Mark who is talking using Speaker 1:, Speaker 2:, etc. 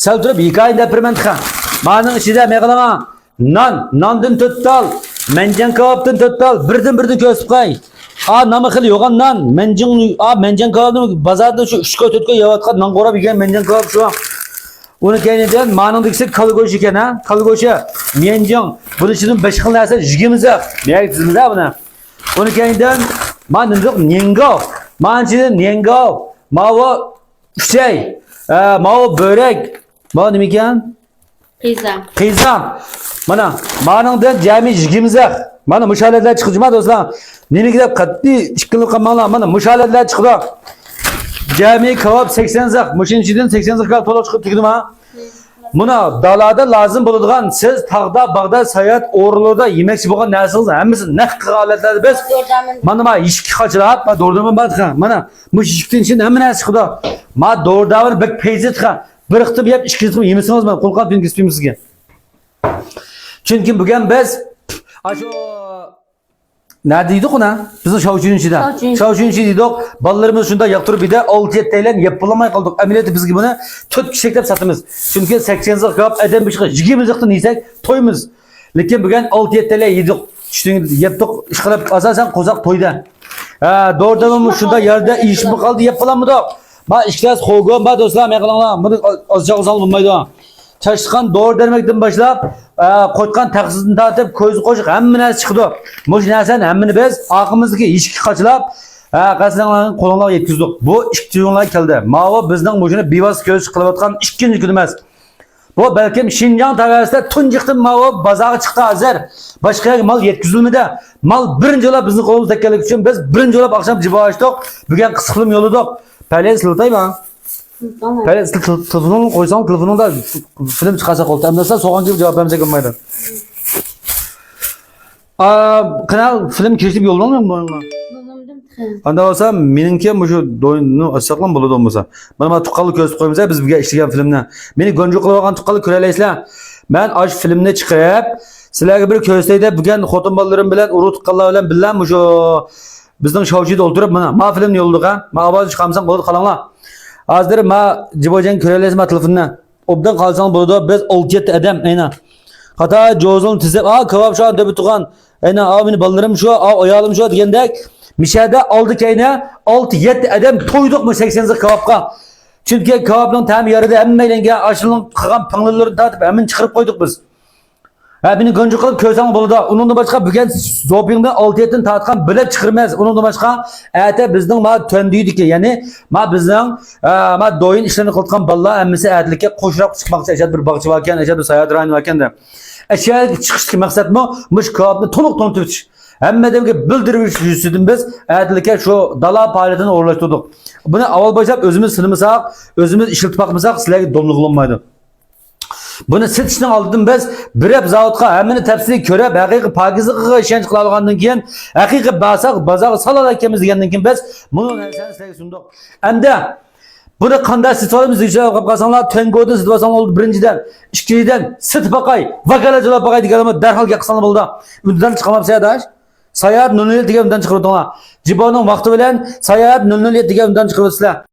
Speaker 1: Sal turib hikoya deb beraman tika. Maning ichida men qilaman. Nondan 4 tal, menjan kabobdan 4 tal, birdan ko'sib qo'y. Nima xil yo'g'an non, menjan kabobni bozorda shu 3 ga 4 ga yeyotgan non qo'rab yegan menjan kabob shu. Uni keyindan maning degisi kalgo'sh ekan, ha? Kalgo'shi, menjan, buni ichidan 5 xil narsa yigimiz. Men sizmiz buni. Uni keyindan men nima nengo, men ichida nengo, mavi uchay, mavi börek, bu nima ekan? Qizam. Mana meningdan jami yigimiz. Mana mushalatlar chiqdi do'stlar. Nimaga deb qat'iy ishqilib qolmanglar. Mana mushalatlar chiqdi. Jami kabob 80 zaq, mushinchidan 80 zaqqa to'liq chiqib tugdimi? Buna dalada lazım bo'ladigan siz taqda bag'da sayat o'rinlarda yemakchi bo'lgan narsangiz hammasi naq holatlarda biz mana ishki qochilab, do'rdaman badqa. Mana bu ishikdan chin hamma narsa chiqdi. Ma do'rdavr bir peyzitqa bir qitib yeb ikki qitib yemasangiz men qo'lqab pingizpim sizga. Chunki bugun biz ashu ne deydik ona? Bizim şavçunun deydik. Ballarımız şunda yaktırıp bir de 6-7 taylan yapılamay kaldık. Ameliyatı biz gibi buna 4 kişilik de satımız. Çünkü 80 zık kap eden bir şey. 20 zıktan yesek toyumuz. Lakin bugün 6-7 taylan yedik. Yaptık. İşgalap asasen kozak toyda. Doğrudan şunda yerde iş mi kaldı yapılamadı. Ma işkilas koğum. Ma dostlar mekalanlar. Bunu azıcık uzal bulmaydı. Çalışkan doğru demekten başlap koygan taksizini tartib ko'z qo'shiq hamma narsa chiqdi. Mush narsani hammani biz aqimizdagi ishga qachilab, qasdinglarni qo'linglarga yetkazdik. Bu ikki yo'llar keldi. Mavo bizning mushuni bevos ko'z qilayotgan ikkinchi kun emas. Bu balkim Xinjiang tarafida tunjiqdan mavo bozorga chiqdi hozir. Boshqa mal yetkazilmadi. Mal birinchi yo'lab bizning qo'limizda kelganligi uchun biz birinchi yo'lab oqshom jibo ochdik. Bugun qisqa film yo'ladik. Palen siltayman. Palen telefonunu qo'ysam, telefonunda film chiqarsa qo'lda. Amdasa so'g'an gibi javob bermasa bo'lmaydi. Kanal film kirishib yo'llanmaymi bunga? Anda olsa meningki shu do'yinni ochsaqlam bo'ladi bo'lmasa. Mana tuqqanlik ko'rsatib qo'ymiz biz bizga ishlagan filmni. Meni gonjo qilib olgan tuqqanlik ko'ra olasizlar. Men osh filmni chiqarib, sizlarga bir ko'rsatayda bugun xotin bolalarim bilan urug' tuqqanlar bilan billam shu bizning shovchida o'ltirib mana filmni yo'lladik ha. Men ovoz chiqamsam bo'ladi qalanglar. Hozir ma jibojan ko'ra olasizmi telefondan? Obdan qolsang bo'ladi. Biz 6-7 odam aynan. Xata jozon tizib, kabob shu deb turgan. Aynan meni bolalarim shu, ayolim shu degandek Mishada oldi kayna 6-7 adam to'ydik mı 80 zık kababqa. Çünkü kababның tam yarıda hammaylanga aşılın qilgan pinglarni tatib hemen chiqarib qo'ydik biz. Beni gonjo qilib ko'rsang bo'ladi. Uningdan boshqa bugun zopingda 6-7 dan tatgan bilib chiqirmas. Uningdan boshqa ata bizning ma töndüydiki, ya'ni ma bizning ma do'yin ishlarini qilgan bolalar hammasi atlikka qo'shroq chiqmoqchi, ashad bir bog'cha ekan, ashad sayat rayoni ekan deb. Ashad chiqishki maqsadmi? Mush kababni to'liq to'ntirish. Hammadamga bildirib yurishdan biz adillikka shu dala faoliyatini o'rnatdik. Buni avval boshlab o'zimiz sinmasak, o'zimiz ishlatib boqmasak sizlarga domliq bo'lmaydi. Buni sitishning oldidan biz birab zavodga hammani tafsili ko'rib, haqiqiy pokizlikqa ishonch qila olgandan keyin, haqiqiy bozorga salal ekanmiz degandan keyin biz buni narsani sizlarga sundik. Endi buni qanday sitolimiz deb qolsanglar, tengodan sitib olsanglar oldi birinchidan, ikkinchidan sitib boqay, vakala javob boqay deganimda darhol qilsanglar bo'ldi. Bundan chiqamapsiz adash. Sayat 00 degan undan chiqib o'tinglar. Jiboning vaqti bilan sayat 00 degan undan chiqib o'tsizlar.